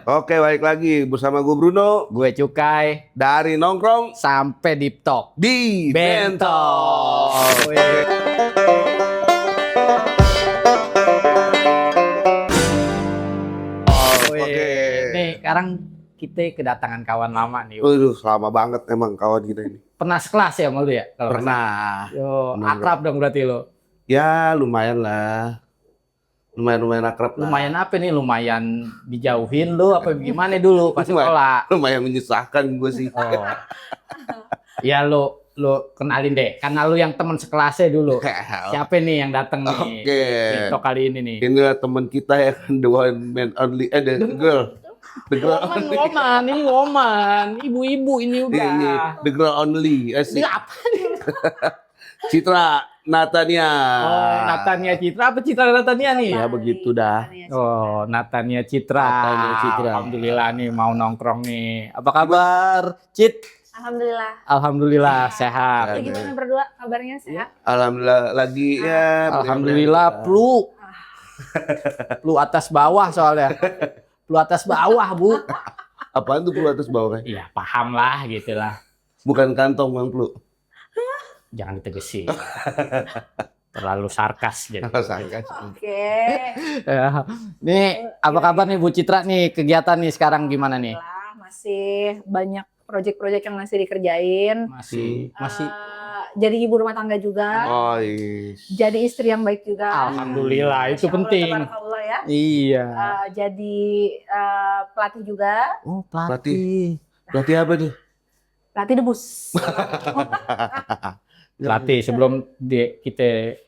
Oke, balik lagi bersama gue Bruno Gue Cukai dari Nongkrong sampai Deep Talk di Bentol. Oke. Nih, sekarang kita kedatangan kawan lama nih. Waduh, lama banget emang kawan kita ini. Pernah sekelas ya sama lu ya? Kalau Pernah. Yo, Pernah, akrab dong berarti lu. Ya, lumayan lah. Lumayan akrab lah. Lumayan apa nih? Lumayan dijauhin lu apa gimana dulu pas sekolah? Lumayan menyusahkan gue sih. Oh. Ya lu kenalin deh. Karena lu yang teman sekelasnya dulu. Siapa nih yang datang nih? Oke. TikTok kali ini nih. Inilah teman kita ya, the one man only, the girl. The girl only. Ini woman, ibu-ibu ini udah. Iya, the girl only. Ini apa nih? Citra Natania. Oh, Natania Citra apa Citra Natania nih? Ya begitu dah. Oh, Natania Citra. Natania Citra. Alhamdulillah nih mau nongkrong nih. Apa kabar, Cit? Alhamdulillah. Alhamdulillah sehat. Lagi gimana berdua kabarnya sehat? Alhamdulillah lagi ya. Alhamdulillah flu. Flu atas bawah soalnya. Flu atas bawah, Bu. Apaan tuh flu atas bawah? Iya, paham lah gitu lah. Bukan kantong bang flu. Jangan ditegesin. Terlalu sarkas jadi. Oke. Ya. Nih, apa kabar nih Bu Citra nih? Kegiatan nih sekarang gimana nih? Alhamdulillah, masih banyak proyek-proyek yang masih dikerjain. Masih Jadi ibu rumah tangga juga. Oh yes. Jadi istri yang baik juga. Alhamdulillah, itu Masya Allah, penting. tabarakallah ya. Iya. Jadi pelatih juga. Oh, Pelatih apa tuh? Pelatih debus. Pelatih sebelum kita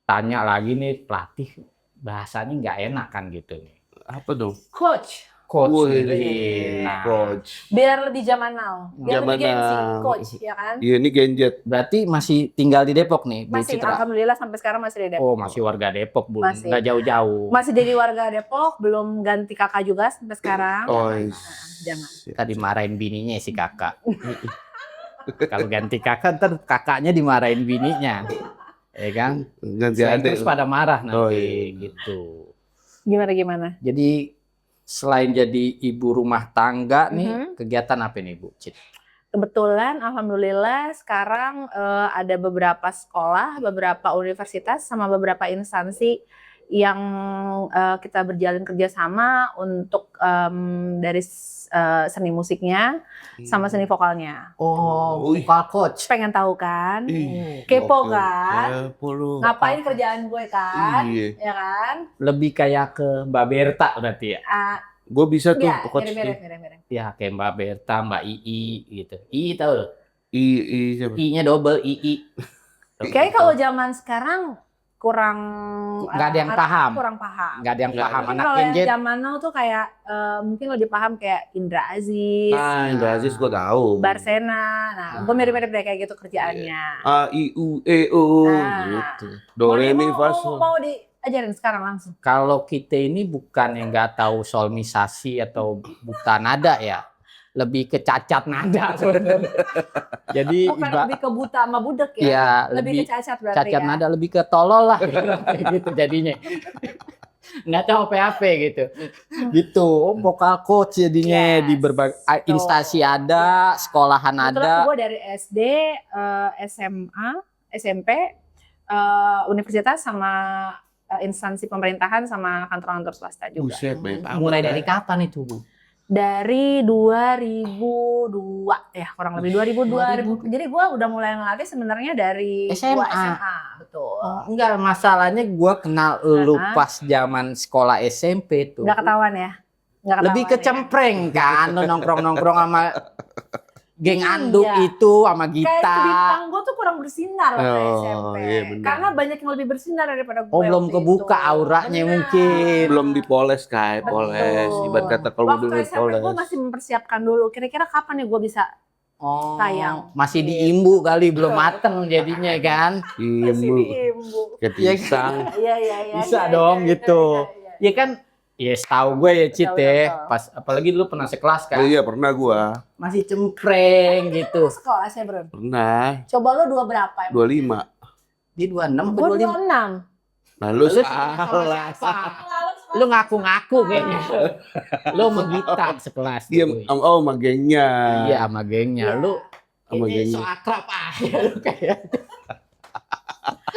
tanya lagi nih pelatih bahasanya nggak enak kan gitu nih. Apa dong? Coach. Coach. Wih, Nah, coach. Biar lebih zaman now. Biar Zaman lebih gengsi. now. Coach, ya kan? Iya ini Genjet. berarti masih tinggal di Depok nih, Bu Masih, Citra? alhamdulillah sampai sekarang masih di Depok. Oh, masih warga Depok, Bu. Masih. Nggak jauh-jauh. Masih jadi warga Depok, belum ganti kakak juga sampai sekarang. Oh Nah, yes. jangan. Tadi marahin bininya si kakak. Kalau ganti kakak, ntar kakaknya dimarahin bininya. Ya kan? Ganti Terus adek. pada marah nanti Oh, iya. gitu. Gimana? Jadi selain jadi ibu rumah tangga nih, kegiatan apa nih Bu Cit? Kebetulan, alhamdulillah sekarang ada beberapa sekolah, beberapa universitas, sama beberapa instansi yang kita berjalin kerjasama untuk dari seni musiknya sama seni vokalnya. Oh, Wih. vokal coach. Pengen tahu kan? Ih, Kepo oke. kan? Kepo lu. Ngapain kerjaan gue kan? Iya. Ya kan? Lebih kayak ke Mbak Berta berarti ya? Gue bisa tuh Ya, coach. mirip-mirip. Ya kayak Mbak Berta, Mbak Ii gitu. Ii tahu loh? Siapa? I-nya double II. Kayaknya kalau zaman sekarang kurang Nggak ada yang paham. Kurang paham. Nggak ada yang Nggak paham ada. Mungkin anak kalau yang Genjet. zaman now tuh kayak mungkin lebih paham kayak Indra Aziz, Indra Aziz gue tahu. Barsena. Nah, gue mirip-mirip deh kayak gitu kerjaannya. A I U E O Nah. gitu. Do re mi fa sol. Mau diajarin sekarang langsung. Kalau kita ini bukan yang nggak tahu solmisasi atau buta nada ya. Lebih ke cacat nada sebenarnya. Jadi Bukan lebih ke buta sama budek ya. ya Lebih ke cacat berarti cacat ya. nada, lebih ke tolol lah kayak gitu jadinya. Nggak tahu apa-apa gitu. Gitu. Oh, vokal coach jadinya Yes. di berbagai instansi ada, sekolahan Kebetulan ada. gue dari SD, SMA, SMP, universitas sama instansi pemerintahan sama kantor-kantor swasta juga. Buset, banyak banget. Mulai dari kapan itu, Bu? Dari 2002 ya, kurang lebih 2000. Jadi gue udah mulai ngelatih sebenarnya dari SMA. gua SMA, betul. Oh, enggak, masalahnya gua kenal lu pas zaman sekolah SMP tuh. Nggak ketahuan ya? Nggak Lebih ketahuan ya? kecempreng kan, lu nongkrong-nongkrong sama geng anduk Iya. itu sama Kayak Gita. bintang gue tuh kurang bersinar waktu Oh, SMP. iya benar. Karena banyak yang lebih bersinar daripada gue. Oh, belum waktu kebuka itu. auranya Benar. mungkin. Belum dipoles kayak poles. Betul. Ibarat kata kalau Waktu dulu SMP poles. gue masih mempersiapkan dulu. Kira-kira kapan ya gue bisa Oh, Sayang. masih diimbu kali, belum mateng jadinya kan. masih Imbu. diimbu. Kayak Iya, pisang. Iya. Bisa iya, dong, iya, gitu. iya. Ya kan, ya setahu gue ya Cit Tahu, ya. tahu. Pas apalagi dulu pernah sekelas kan. Oh, iya pernah gua. Masih cempreng gitu. Sekolah saya bro. Pernah. Coba lo 2 berapa? 25. Di 26 Gue atau 25? 26. Nah lu Lu salah. Lalu Lu ngaku-ngaku kayaknya. Lu sama Gita sekelas. Iya, tuh. sama gengnya. Iya sama gengnya. Iya. Lu Sama ini gengnya. so akrab aja lu kayak.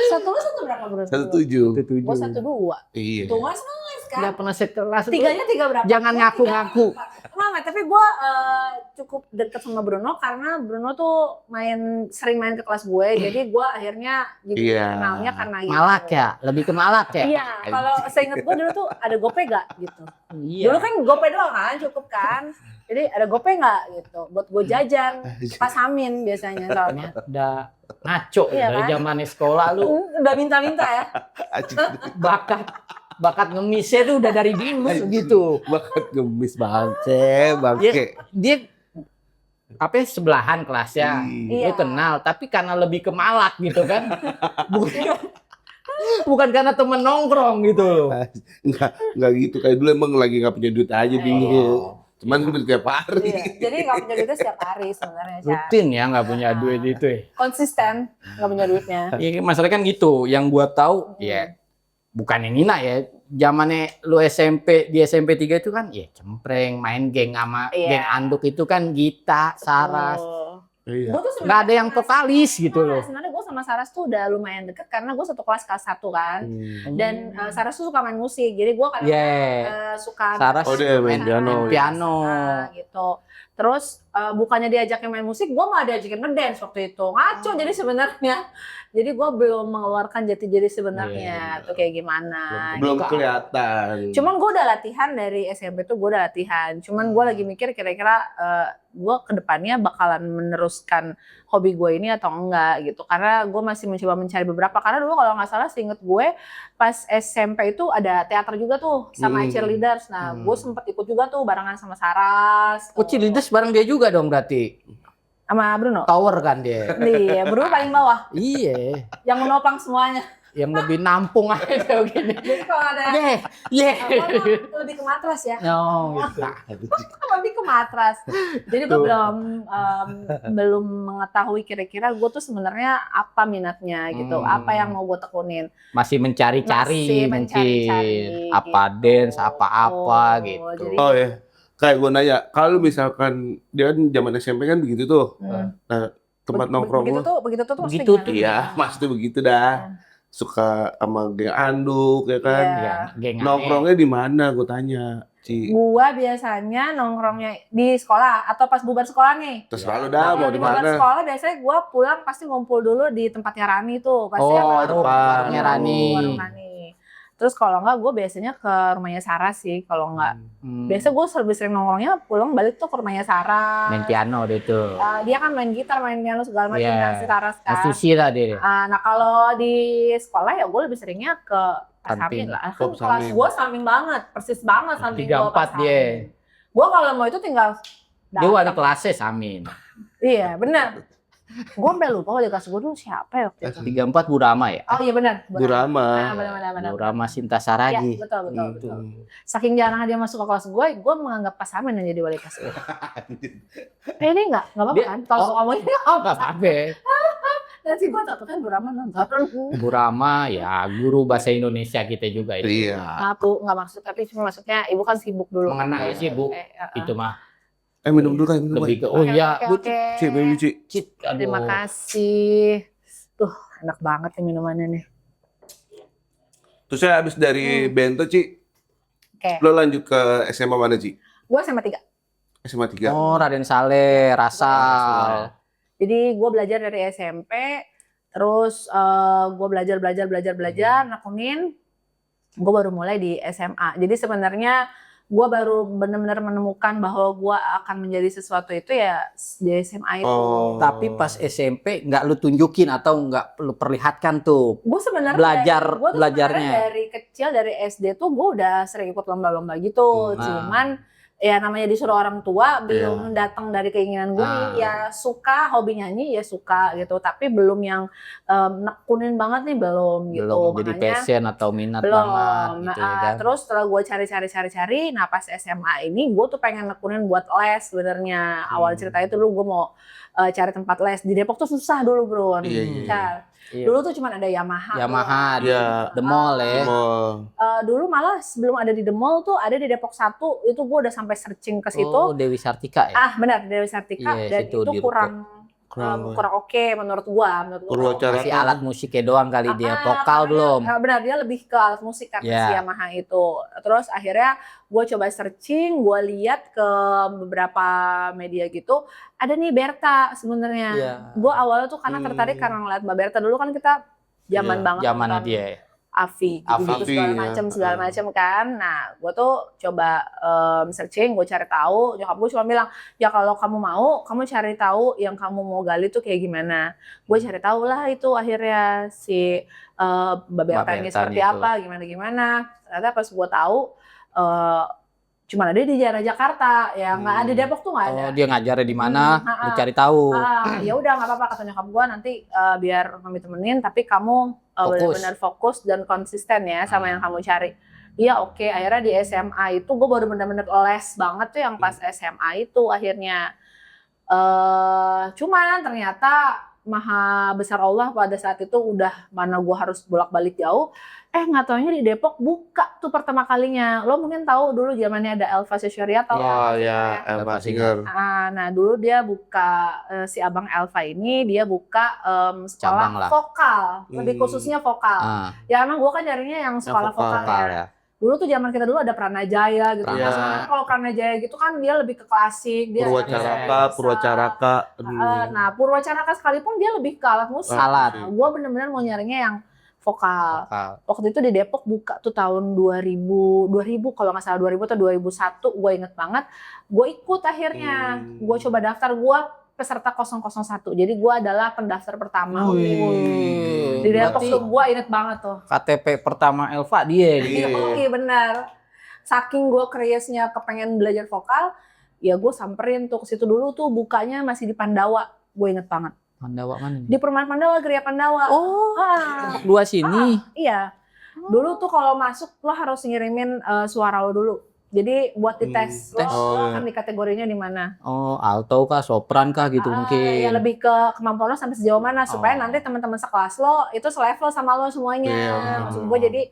Satu lu satu berapa bro? 17. Gue 12. Iya. Tuh mas nice kan? Nggak pernah sekelas. Lu. Tiganya tiga berapa? Jangan Gua ngaku-ngaku. Mama, tapi gue cukup deket sama Bruno karena Bruno tuh sering main ke kelas gue, jadi gue akhirnya jadi Iya. kenalnya karena gitu. Malak ya, lebih ke malak ya. Iya, kalau seinget gue dulu tuh ada GoPay gak gitu. Iya. Dulu kan GoPay doang kan, cukup kan. Jadi ada GoPay gak gitu, buat gue jajan. Pas Amin biasanya soalnya. Udah ngaco Iya dari kan? zaman sekolah lu Udah minta-minta ya. bakat ngemisnya tuh udah dari dulu gitu. Bakat gemis bangke, bangke. Dia apa ya, sebelahan kelasnya. Iya. Lu kenal, tapi karena lebih ke malak gitu kan. Bukan karena temen nongkrong gitu loh. Enggak gitu, kayak dulu emang lagi nggak punya duit aja bingung. Cuman gue tiap hari. Iya. Jadi gak punya duitnya setiap hari sebenarnya. Cak. Rutin ya nggak punya duit itu ya. Konsisten, gak punya duitnya. Iya, masalahnya kan gitu. Yang gua tahu ya bukan yang Nina ya. Zamannya lu SMP di SMP 3 itu kan ya cempreng, main geng sama Iya. geng anduk itu kan Gita, Saras. Iya. Gue tuh Nggak ada yang vokalis gitu loh. Sebenarnya gue sama Saras tuh udah lumayan deket karena gue satu kelas 1 kan. Dan Saras tuh suka main musik, jadi gue kadang suka Saras Oh, dia main piano. piano. gitu. Terus bukannya diajakin main musik, gue malah diajakin ngedance waktu itu. Ngaco jadi sebenarnya. Jadi gue belum mengeluarkan jati diri sebenarnya tuh kayak gimana. Belum gitu. kelihatan. Cuman gue udah latihan dari SMP tuh gue udah latihan. Cuman gue lagi mikir kira-kira gue kedepannya bakalan meneruskan hobi gue ini atau enggak gitu. Karena gue masih mencoba mencari beberapa. Karena dulu kalau nggak salah seinget gue pas SMP itu ada teater juga tuh sama cheerleaders. Nah gue sempet ikut juga tuh barengan sama Saras. Oh, Cheerleaders bareng dia juga dong berarti. Sama Bruno. Tower kan dia. Iya, Bruno paling bawah. Iya. Yang menopang semuanya. Yang lebih nampung aja begini. Jadi kalau ada lebih ke matras ya. No, gitu. Lebih ke matras. Jadi gue belum mengetahui kira-kira gue tuh sebenarnya apa minatnya gitu, apa yang mau gue tekunin. Masih mencari-cari Masih mungkin mencari-cari apa gitu. dance, apa-apa gitu. Jadi, Oh ya, kayak gue nanya, kalau misalkan dia kan zaman SMP kan begitu tuh, nah tempat nongkrong begitu tuh Begitu maksudnya. tuh. iya, maksudnya begitu dah. Suka sama geng anduk ya kan. Iya. Ya, geng Nongkrongnya di mana? Gue tanya, Ci. Gua biasanya nongkrongnya di sekolah atau pas bubar sekolah nih. Terserah lu dah mau Kalau di bubar mana. sekolah biasanya gua pulang pasti ngumpul dulu di tempatnya Rani tuh. Pasti Oh, sama itu warungnya Rani. warung Rani. Terus kalau enggak gue biasanya ke rumahnya Sarah sih. Kalau enggak, biasa gue lebih sering nongkrongnya pulang balik tuh ke rumahnya Sarah. main piano dia tuh. Dia kan main gitar, main piano segala macam Iya. si Sarah kan. Musisi lah dia. Nah kalau di sekolah ya gue lebih seringnya ke Kantin. Samping lah. Oh, Kan kelas Samping. gue samping banget, persis banget samping gue. 34 dia. Gue kalau mau itu tinggal Dia wali datang. kelasnya Samin. Iya benar. Gue sampai lupa wali kelas gue dulu siapa ya waktu itu. 34 Burama ya? Oh iya benar. Burama. Benar. Burama Sinta Iya Saragi. betul. Saking jarang dia masuk ke kelas gue menganggap Pak Samin yang jadi wali kelas gue. Ini nggak apa-apa Dia- kan? Kalau ngomongin Oh, nggak apa-apa. nanti gue takut kan Burama nonton. Burama ya guru bahasa Indonesia kita juga itu. Iya. Aku nggak maksud, tapi cuma maksudnya ibu kan sibuk dulu. Mengenai sih Bu, itu mah Minum dulu kan, minum. lebih ke oh iya, Bu. Oke. Ci, baby Ci. Cit, aduh. Terima kasih. Tuh enak banget nih minumannya nih. Terus saya habis dari Bento, Ci. Oke. Lo lanjut ke SMA mana, Ci? Gue SMA 3. SMA 3. Oh, Raden Saleh, Rasal. Jadi gue belajar dari SMP, terus gue belajar, nekunin, gue baru mulai di SMA. Jadi sebenarnya gue baru benar-benar menemukan bahwa gue akan menjadi sesuatu itu ya di SMA itu. Oh. Tapi pas SMP nggak lu tunjukin atau nggak lu perlihatkan tuh. Gue sebenarnya belajarnya. dari kecil, dari SD tuh gue udah sering ikut lomba-lomba gitu. Cuman ya namanya disuruh orang tua, belum datang dari keinginan gue nih, ya suka hobi nyanyi ya suka gitu, tapi belum yang nekunin banget nih, belum gitu. Belum jadi Makanya passion atau minat belum. banget gitu ya kan. Terus setelah gue cari, nah pas SMA ini gue tuh pengen nekunin buat les sebenarnya. Awal cerita itu dulu gue mau cari tempat les di Depok tuh susah dulu bro. Iya. Iya. Dulu tuh cuma ada Yamaha. Yamaha, Iya. The Mall ya. Mall. Dulu malah sebelum ada di The Mall tuh ada di Depok 1, itu gue udah sampai searching ke situ. Oh, Dewi Sartika ya. Benar, Dewi Sartika. Iya, Dan situ itu di Ruko. kurang oke menurut gua. Purwacaraka. Masih alat musiknya doang kali dia, vokal belum. Benar, dia lebih ke alat musik kan si Yeah. Yamaha itu. Terus akhirnya gue coba searching, gue lihat ke beberapa media gitu, ada nih Berta sebenarnya. Iya. Gue awalnya tuh karena tertarik karena ngeliat Mbak Berta. Dulu kan kita zaman Iya, banget Zamannya nonton dia. Afi, Afi, gitu segala ya. macam kan. Nah, gue tuh coba searching, gue cari tahu. Nyokap gue cuma bilang, ya kalau kamu mau, kamu cari tahu yang kamu mau gali tuh kayak gimana. Gue cari tahu lah itu akhirnya si Mbak Berta ini seperti itu. apa, gimana. Ternyata pas gue tahu, cuma ada di daerah Jakarta, ya nggak ada Depok tuh nggak ada. Oh, dia ngajarnya di mana? Lu cari tahu. Ya udah nggak apa-apa kata nyokap gue, nanti biar kami temenin, tapi kamu benar-benar fokus dan konsisten ya sama yang kamu cari. Iya oke. Akhirnya di SMA itu gue baru benar-benar les banget tuh yang pas SMA itu akhirnya. Cuman ternyata maha besar Allah pada saat itu udah mana gue harus bolak-balik jauh. Nggak taunya di Depok buka tuh pertama kalinya. Lo mungkin tahu dulu zamannya ada Elva Syariah atau Oh ya, Elva Singer. Nah dulu dia buka si abang Elva ini dia buka Cabang sekolah lah. vokal, lebih khususnya vokal. Ya emang gue kan nyarinya yang sekolah vokal ya. Dulu tuh zaman kita dulu ada Pranajaya gitu. Iya. Kalau Pranajaya gitu kan dia lebih ke klasik, dia Purwacaraka. Nah, Purwacaraka sekalipun dia lebih ke alat musik. Alat. Nah, gue bener-bener mau nyarinya yang vokal. Waktu itu di Depok buka tuh tahun 2000 kalau nggak salah 2000 atau 2001, gue inget banget. Gue ikut akhirnya, gue coba daftar, gue peserta 001. Jadi gue adalah pendaftar pertama. Di Depok tuh gue inget banget tuh. KTP pertama Elva dia. Iya benar. Saking gue kriesnya kepengen belajar vokal, ya gue samperin tuh ke situ. Dulu tuh bukanya masih di Pandawa, gue inget banget. Pandawa mana nih? Di Perumahan Pandawa, Geria Pandawa. Luas sini. Iya. Dulu tuh kalau masuk lo harus ngirimin suara lo dulu. Jadi buat dites, lo kan di kategorinya di mana? Oh, alto kah, sopran kah gitu mungkin. Ya lebih ke kemampuan lo sampai sejauh mana supaya nanti teman-teman sekelas lo itu selevel sama lo semuanya. Maksud gue jadi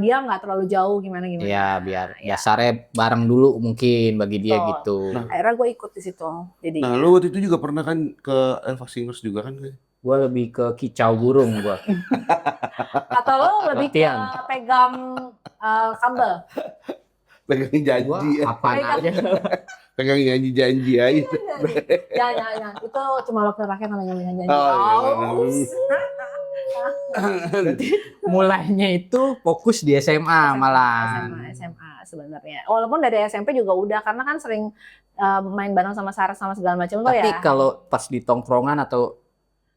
dia nggak terlalu jauh gimana. Iya, biar dasarnya bareng dulu mungkin bagi dia gitu. Akhirnya gue ikut di situ. Jadi. Nah, lu waktu itu juga pernah kan ke Elva Singers juga kan? Gue lebih ke kicau burung gue. Atau lo lebih ke pegang kabel? Pegang janji ya. Apaan aja. Pegang janji aja. Jangan. Itu cuma waktu terakhir namanya janji. Mulainya itu fokus di SMA malah. SMA sebenarnya. Walaupun dari SMP juga udah, karena kan sering main bareng sama Sarah sama segala macam tuh ya. Tapi kalau pas di tongkrongan atau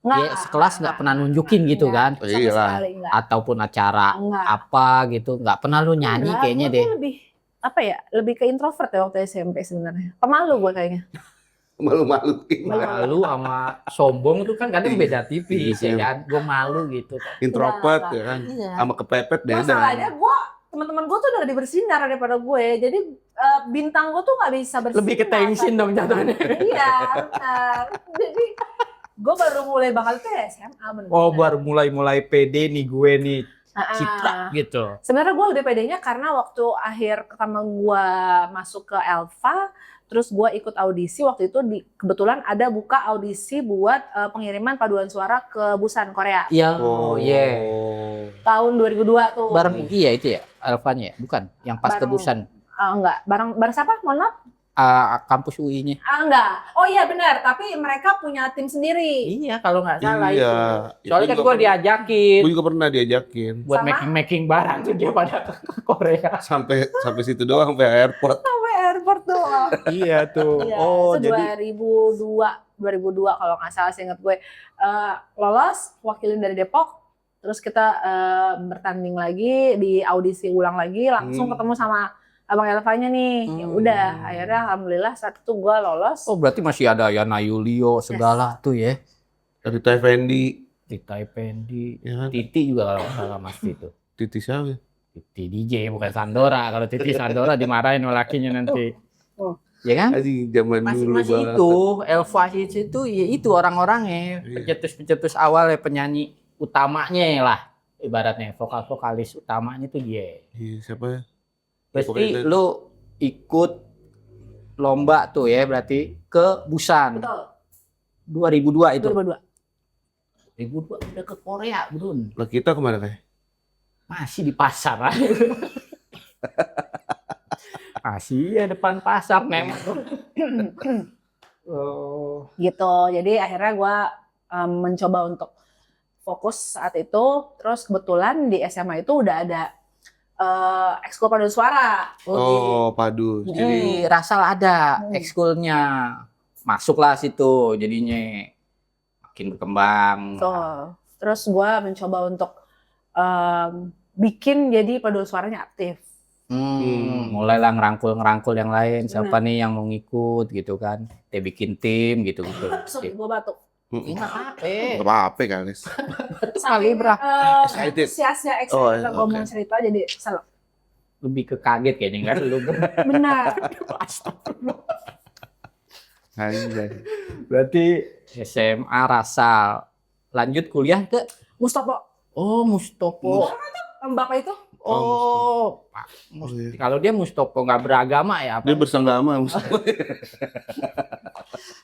dia sekelas nggak pernah nunjukin gitu kan? Iya. Ataupun acara apa gitu, nggak pernah lu nyanyi kayaknya deh. Lebih ke introvert ya waktu SMP sebenarnya. Pemalu gue kayaknya. Malu sama sombong tuh kan kadang beda tipis ya kan. Gue malu gitu kan. Introvert ya kan. Sama kepepet beda. Masalahnya teman-teman gue tuh udah lebih bersinar daripada gue. Jadi bintang gue tuh nggak bisa bersinar. Lebih ke tension dong jatuhnya. Iya, benar. Jadi gue baru mulai bakal tuh SMA bener. Oh, baru mulai pede nih gue nih. Citra gitu. Sebenarnya gue lebih pedenya karena waktu akhir pertama gue masuk ke Elva, terus gue ikut audisi waktu itu kebetulan ada buka audisi buat pengiriman paduan suara ke Busan Korea. Iya. Tahun 2002 tuh. Bareng iya itu ya Elvanya ya, bukan? Yang pas ke Busan. Enggak, bareng siapa? Mohon maaf. Kampus UI-nya. Enggak. Oh iya benar, tapi mereka punya tim sendiri. Iya, kalau nggak salah itu. Iya. Soalnya kan gue diajakin. Gue juga pernah diajakin. Buat making barang tuh dia pada ke Korea. Sampai situ doang, sampai airport. Sampai airport doang. Iya tuh. Iya, oh, itu jadi 2002 kalau nggak salah, seingat gue. Lolos, wakilin dari Depok. Terus kita bertanding lagi, di audisi ulang lagi, langsung ketemu sama Abang Elvanya nih. Ya udah, akhirnya alhamdulillah saat itu gue lolos. oh berarti masih ada Yana Yulio segala tuh ya. Rita Effendi. Tita Effendi. Ya kan? Titi juga kalau nggak salah Mas itu. Titi siapa? Titi DJ bukan Sandora. Kalau Titi Sandora dimarahin sama lakinya nanti. Ya kan? Aji zaman dulu masih banget. itu Elva itu ya itu orang-orangnya pencetus awal ya penyanyi utamanya lah, ibaratnya vokalis utamanya tuh dia. Iya, siapa ya? Pasti lu ikut lomba tuh ya, berarti ke Busan. Betul. 2002 itu. 2002. 2002 udah ke Korea, Bun. Lah kita kemana kayak? Masih di pasar. Masih ya depan pasar memang. Oh. Gitu. Jadi akhirnya gue mencoba untuk fokus saat itu. Terus kebetulan di SMA itu udah ada ekskul paduan suara. Oh, padu. Jadi Rasal ada ekskulnya. Masuklah situ jadinya makin berkembang. Tuh. Terus gue mencoba untuk bikin jadi paduan suaranya aktif. Mulailah ngerangkul yang lain. Siapa nih yang mau ngikut gitu kan? Dia bikin tim gitu. Sorry, gue batuk. Ini apa? Gak apa-apa kan, Nis. Sekali bro. Excited. Antusiasnya Oh, excited gue mau oke. cerita jadi salah. Lebih ke kaget kayaknya kan lu. Benar. Anjay. Berarti SMA Rasal. Lanjut kuliah ke Mustopo. Oh, Mustopo. Bapak itu Oh, Pak. iya. Kalau dia Mustopo nggak beragama ya? Dia Apa? bersenggama.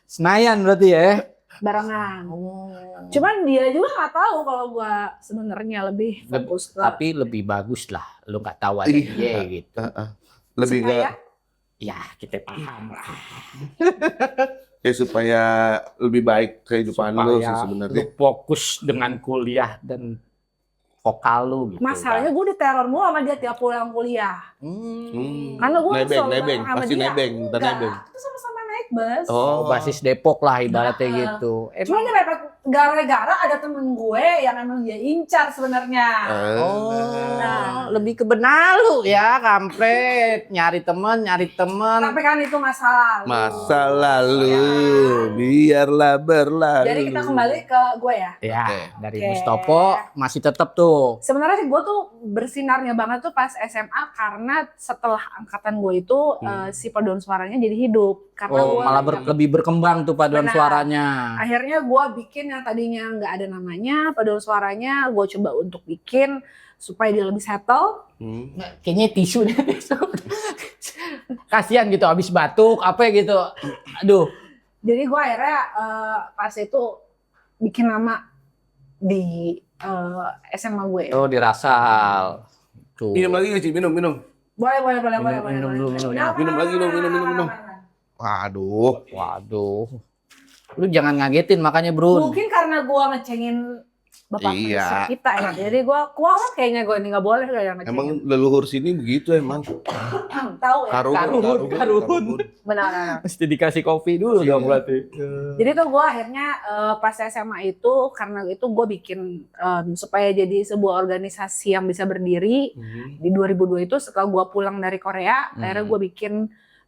Senayan berarti ya? barengan. Oh. Cuman dia juga nggak tahu kalau gue sebenarnya lebih fokus ke Tapi lebih bagus lah. Lu nggak tahu ada Iya. dia gitu. Lebih supaya ke Ya, kita paham lah. ya supaya lebih baik kehidupan lu sih Supaya sebenarnya. lu fokus dengan kuliah dan vokal lu gitu. masalahnya gue diteror mulu sama dia tiap pulang kuliah. Karena gue Nebeng, pasti nebeng, ntar nebeng. Itu sama-sama naik bus. Oh, basis Depok lah ibaratnya Nah. gitu. Cuma dia mepet gara-gara ada temen gue yang emang dia incar sebenarnya. Oh, lebih ke benalu ya, kampret. Nyari temen. Tapi kan itu masalah. Masa lalu, biarlah berlalu. Jadi kita kembali ke gue ya. Ya, Oke. dari Oke. Mustopo masih tetap tuh. Sebenarnya sih gue tuh bersinarnya banget tuh pas SMA karena setelah angkatan gue itu si paduan suaranya jadi hidup. Karena Oh, gue malah lebih berkembang tuh paduan Benar. suaranya. akhirnya gue bikin yang tadinya nggak ada namanya paduan suaranya, gue coba untuk bikin supaya dia lebih settle. Nggak, kayaknya tisu deh. Kasihan gitu habis batuk apa gitu. Aduh. Jadi gue akhirnya pas itu bikin nama di SMA gue. Oh, di Rasal. Tuh. Minum lagi nggak sih? Minum. Boleh. Minum dulu, minum. Minum lagi dong, minum. Waduh. Waduh. Lu jangan ngagetin makanya, Bro. Mungkin karena gue ngecengin bapak Iya. produser kita ya. Jadi gue kuat kayaknya gue ini nggak boleh kayak ngecengin. Emang leluhur sini begitu emang. Tahu ya. Karun. Benar. Mesti dikasih kopi dulu dong berarti. Jadi tuh gue akhirnya pas SMA itu karena itu gue bikin supaya jadi sebuah organisasi yang bisa berdiri di 2002 itu setelah gue pulang dari Korea akhirnya gue bikin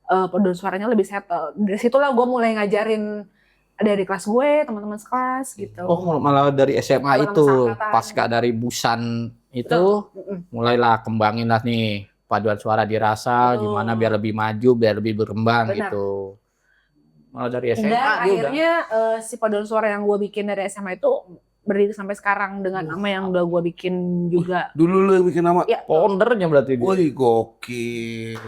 paduan suaranya lebih settle. Dari situlah gue mulai ngajarin dari kelas gue, teman-teman sekelas gitu. Oh, malah dari SMA Malah itu, angkatan. pasca dari Busan itu, Betul. mulailah kembangin lah nih paduan suara di Rasal, Betul. gimana biar lebih maju, biar lebih berkembang Benar. gitu. Malah dari SMA Dan dia udah. akhirnya si paduan suara yang gue bikin dari SMA itu berdiri sampai sekarang dengan nama yang udah gue bikin juga. Dulu lu yang bikin nama. Ya, Foundernya berarti dia. Wih, gokil.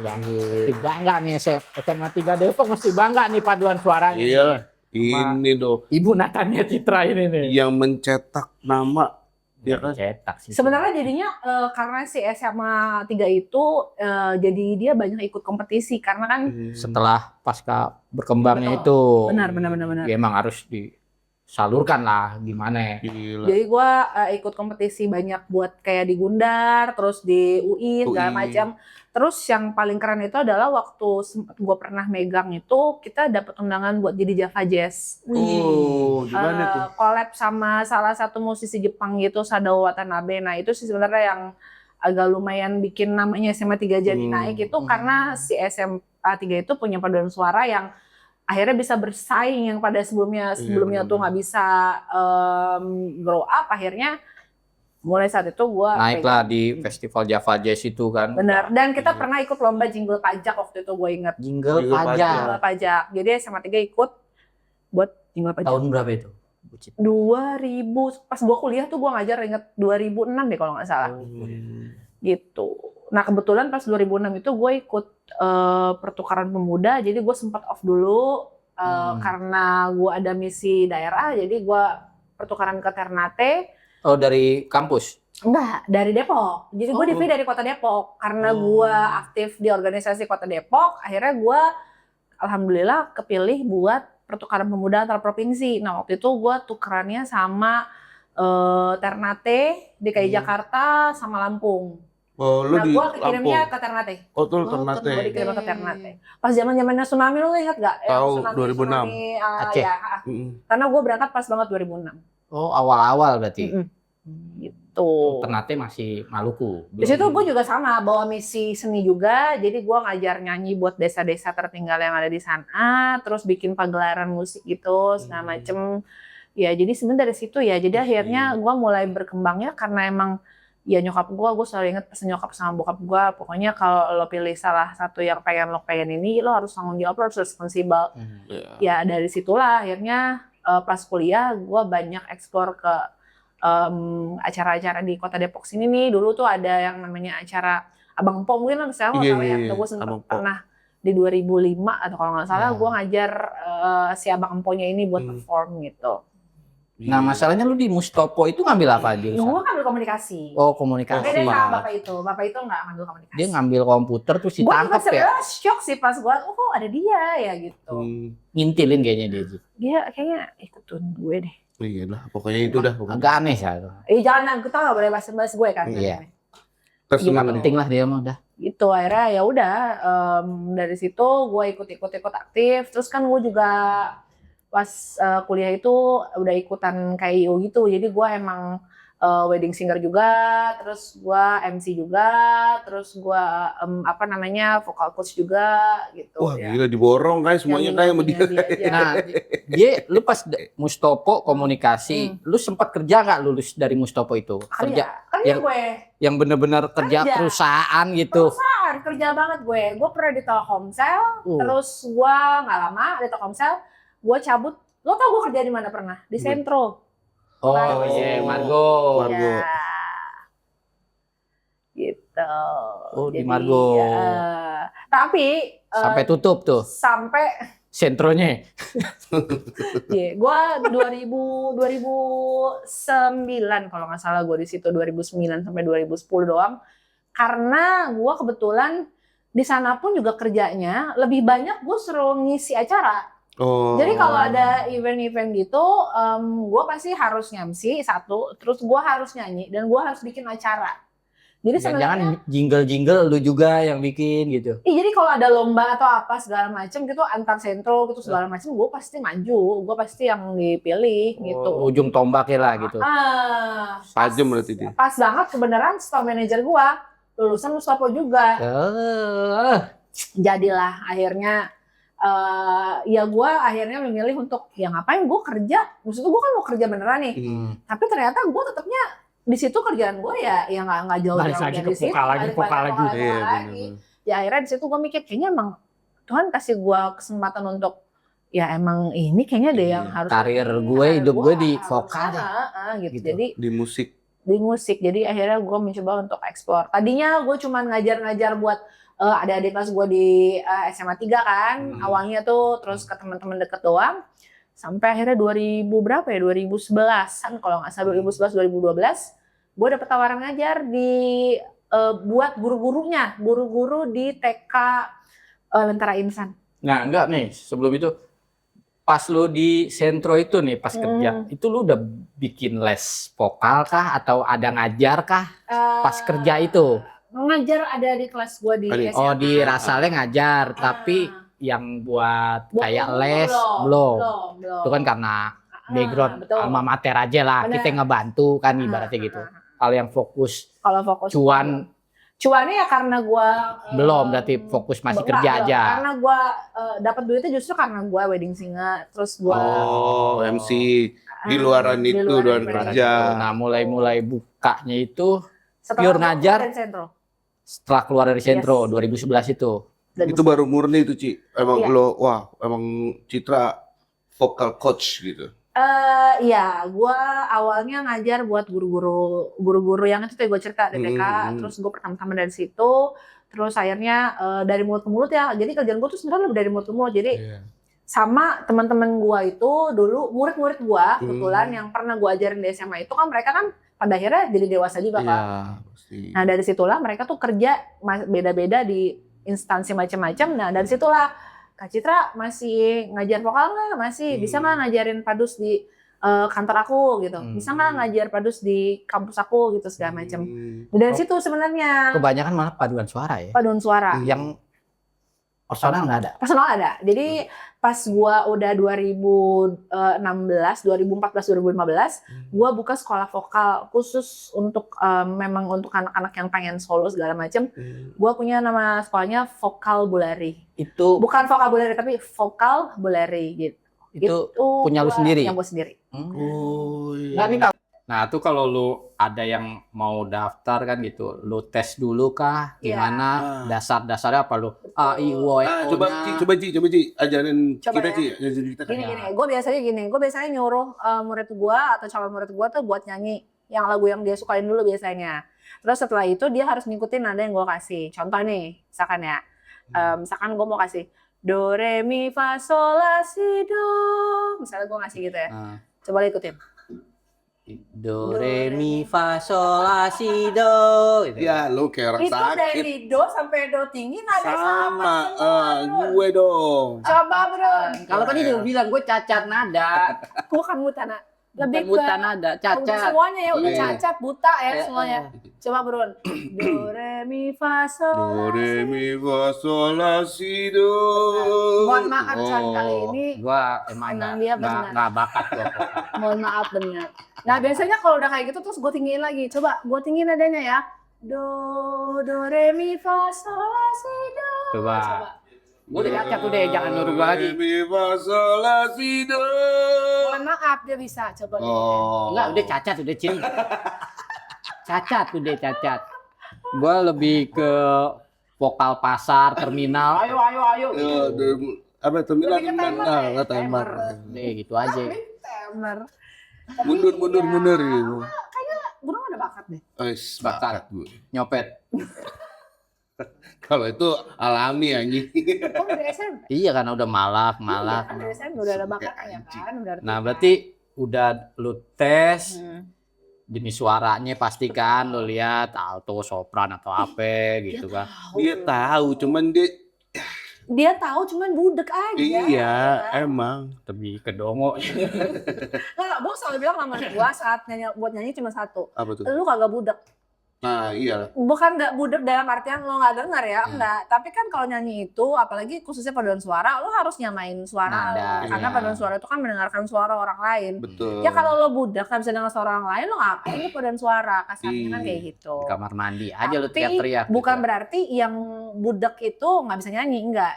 Bangga nih SMA 3 Depok mesti bangga nih paduan suaranya. Iya. Ini dong Ibu Natania Citra ini nih. yang mencetak nama, ya kan? Cetak sih. sebenarnya jadinya karena si SMA 3 itu jadi dia banyak ikut kompetisi karena kan Setelah pasca berkembangnya Betul. itu. benar. Ya, emang harus disalurkan lah gimana. Gila. Jadi gue ikut kompetisi banyak buat kayak di Gundar, terus di UI segala UI. macam. Terus yang paling keren itu adalah waktu gue pernah megang itu kita dapat undangan buat jadi Java Jazz. Oh, gimana tuh? Collab sama salah satu musisi Jepang gitu, Sadao Watanabe. Nah itu sih sebenarnya yang agak lumayan bikin namanya SMA 3 jadi naik itu karena si SMA 3 itu punya paduan suara yang akhirnya bisa bersaing yang pada sebelumnya benar. tuh nggak bisa grow up. Akhirnya mulai saat itu gue Naiklah di festival Java Jazz itu kan. bener. Dan kita pernah ikut lomba jingle pajak waktu itu, gue inget. Jingle Jingle pajak. Jingle pajak. Jadi SMA 3 ikut buat jingle pajak. Tahun berapa itu? Bucit. 2000 pas gua kuliah tuh gua ngajar inget 2006 deh kalau nggak salah. Gitu. Nah kebetulan pas 2006 itu gue ikut pertukaran pemuda, jadi gue sempat off dulu karena gue ada misi daerah, jadi gue pertukaran ke Ternate. Oh, dari kampus? Enggak, dari Depok. Jadi gue DP dari kota Depok. Karena gue aktif di organisasi kota Depok, akhirnya gue alhamdulillah kepilih buat pertukaran pemuda antar provinsi. Nah waktu itu gue tukerannya sama Ternate, DKI Jakarta, sama Lampung. Oh, lu Nah di gue kekirimnya Lampung. ke Ternate. Oh, tuh Ternate. Gue dikirim ke Ternate. Pas zaman-zamannya tsunami lu inget gak? Tahu, Tsunami, 2006. Aceh. Ya, karena gue berangkat pas banget 2006. Oh, awal-awal berarti. Gitu. Ternate masih Maluku. Di situ gue juga sama, bawa misi seni juga. Jadi gue ngajar nyanyi buat desa-desa tertinggal yang ada di sana. Terus bikin pagelaran musik gitu, segala macem. Ya jadi sebenarnya dari situ ya. Jadi akhirnya gue mulai berkembangnya karena emang ya nyokap gue selalu inget pesan nyokap sama bokap gue. Pokoknya kalau lo pilih salah satu yang lo pengen ini, lo harus tanggung jawab, lo harus responsible. Ya dari situlah akhirnya pas kuliah gue banyak eksplor ke acara-acara di kota Depok sini nih. Dulu tuh ada yang namanya acara Abang Po, mungkin lo sekarang tahu ya. Gue sempat pernah di 2005 atau kalau nggak salah gue ngajar si Abang Emponya ini buat perform gitu. Nah masalahnya lu di Mustopo itu ngambil apa aja? Gue ngambil komunikasi. Oh komunikasi. Beda sama bapak itu nggak ngambil komunikasi. Dia ngambil komputer terus ditangkap ya? Gue juga shock sih pas gue, oh ada dia ya gitu. Ngintilin kayaknya dia. Dia kayaknya ikutin gue deh. Iya lah, pokoknya itu dah. Agak aneh ya. Jangan, kita nggak boleh bahas gue kan. Iya. Terus penting lah dia mah udah. Gitu akhirnya ya udah dari situ gue ikut aktif. Terus kan gue juga pas kuliah itu udah ikutan KIO gitu, jadi gue emang wedding singer juga, terus gue MC juga, terus gue vocal coach juga gitu. Wah gila diborong kayak semuanya kayak sama dia. Nah lu pas Mustopo komunikasi, lu sempat kerja nggak lulus dari Mustopo itu? Kerja gue. Yang benar-benar kerja perusahaan gitu. Kerja banget gue pernah di Telkomsel, terus gue nggak lama di Telkomsel. Gue cabut, lo tau gue kerja di mana pernah? Di Sentro. Oh iya, Margo. Ya. Gitu. Oh di Margo. Ya. Tapi sampai tutup tuh. Sampai Sentronya. Iya, gue 2009 kalau nggak salah gue di situ 2009 sampai 2010 doang. Karena gue kebetulan di sana pun juga kerjanya lebih banyak gue suruh ngisi acara. Jadi kalau ada event-event gitu, gue pasti harus MC satu, terus gue harus nyanyi dan gue harus bikin acara. Jadi jangan jingle-jingle lu juga yang bikin gitu. Jadi kalau ada lomba atau apa segala macam gitu antar sentro gitu segala macam, gue pasti maju, gue pasti yang dipilih gitu. Ujung tombaknya lah gitu. Tajam berarti dia. Pas banget kebenaran store manager gue lulusan Mustopo juga. Jadilah akhirnya. Ya gue akhirnya memilih untuk ya ngapain gue kerja, maksudnya gue kan mau kerja beneran nih, tapi ternyata gue tetapnya di situ kerjaan gue ya nggak jauh-jauh dari situ, vokal lagi. Ya akhirnya di situ gue mikir kayaknya emang Tuhan kasih gue kesempatan untuk ya emang ini kayaknya deh yang harus karir gue, hidup gue di vokal gitu. Jadi di musik, jadi akhirnya gue mencoba untuk eksplor. Tadinya gue cuma ngajar buat adik-adik kelas gue di SMA 3 kan, awalnya tuh terus ke teman-teman deket doang, sampai akhirnya 2011-an kalau nggak salah 2011-2012, gue dapet tawaran ngajar buat guru di TK Lentera Insan. Nah enggak nih, sebelum itu pas lu di Sentro itu nih pas kerja, itu lu udah bikin les vokal kah atau ada ngajar kah pas kerja itu? Ngajar ada di kelas gue di SMA. Oh di Rasalnya ngajar, tapi yang buat kayak les belum. Itu kan karena background alma mater aja lah, kita ngebantu kan ibaratnya gitu. Kalau yang fokus cuannya ya karena gue belum, berarti fokus masih kerja aja. Karena gue dapat duitnya justru karena gue wedding singer, terus gue MC di luaran itu luaran kerja. Nah mulai bukanya itu pure ngajar setelah keluar dari Sentro 2011 itu. Itu baru murni itu Ci. Emang emang Citra vocal coach gitu. Iya, gue awalnya ngajar buat guru-guru yang itu gue cerita DTK, terus gue pertama-tama dari situ, terus akhirnya dari mulut ke mulut ya, jadi kerjaan gue tuh sebenarnya lebih dari mulut ke mulut, jadi sama teman-teman gue itu dulu murid-murid gue kebetulan yang pernah gue ajarin di SMA itu kan mereka kan pada akhirnya jadi dewasa juga kan. Nah dari situlah mereka tuh kerja beda-beda di instansi macam-macam. Nah dari situlah Kak Citra masih ngajar vokal nggak? Masih bisa nggak ngajarin padus di kantor aku gitu? Bisa nggak ngajar padus di kampus aku gitu segala macam. Dari situ sebenarnya. Kebanyakan malah paduan suara ya. Paduan suara. Yang personal nggak ada. Personal ada. Jadi pas gua udah 2016, 2014, 2015, gua buka sekolah vokal khusus untuk memang untuk anak-anak yang pengen solo segala macam. Gua punya nama sekolahnya Vocabulary. Itu bukan Vocabulary tapi Vocabulary gitu. Itu punya lu sendiri. Yang gua sendiri. Nah, ini nah, tuh kalau lu ada yang mau daftar kan gitu, lu tes dulu kah? Gimana? Dasar-dasarnya apa lu? A, I, O, E, O. Coba Ci, ajarin kita Ci, ajarin kita. Gini, gue biasanya nyuruh murid gue atau calon murid gue tuh buat nyanyi yang lagu yang dia sukain dulu biasanya. Terus setelah itu dia harus ngikutin nada yang gue kasih. Contoh nih, misalkan ya, misalkan gue mau kasih do, re, mi, fa, sol, la, si, do. Misalnya gue ngasih gitu ya. Coba ikutin. Do, re, mi, fa, sol, la, si, do. Gitu. Ya, lu kayak orang itu sakit. Itu dari do sampai do tinggi nada sama. Gue dong. Coba bro. Kalau tadi dia bilang gue cacat nada. Gue kan buta nada. Lebih buta nada, cacat. Semuanya ya udah cacat, buta ya semuanya. Coba bro. Do, re, mi, fa, sol, do, re, mi, fa, sol, la, si, do. Mohon maaf Chan, kali ini gua emang nggak bakat gua. Mohon maaf benar. Nah biasanya kalau udah kayak gitu terus gue tinggiin lagi. Coba gue tinggiin nadanya ya. Do, re, mi, fa, sol, la, si, do. Coba. Gue udah cacat udah, jangan nyuruh gua lagi. Do, re, mi, fa, sol, la, si, do. Mohon maaf dia bisa. Coba. Enggak, udah cacat udah ciri. Cacat. Gue lebih ke vokal pasar, terminal. Ayo. Apa terminal? Timer. Gitu aja. Timer. Mundur gitu. Kayaknya Bruno ada bakat deh. Bakat gue. Nyopet. Kalau itu alami anjing. Oh dari SMP? Iya karena udah malak. Iya, dari SMP udah ada bakatnya kan. Nah berarti udah lu tes. Jenis suaranya pastikan lo lihat alto, sopran atau apa gitu kan. Dia tahu, cuman budek aja. Iya, emang lebih ke dongo. Enggak, gue selalu bilang sama gua saat buat nyanyi cuma satu. Apa tuh? Lu kagak budek. Nah, iya. Bukan nggak budek dalam artian lo nggak dengar ya, enggak. Tapi kan kalau nyanyi itu, apalagi khususnya paduan suara, lo harus nyamain suara lo. Karena paduan suara itu kan mendengarkan suara orang lain. Betul. Ya kalau lo budek nggak bisa dengar suara orang lain, lo ngapain lo paduan suara? Kasarnya kan kayak gitu. Di kamar mandi aja lo teriak-teriak. Bukan gitu. berarti yang budek itu nggak bisa nyanyi, enggak.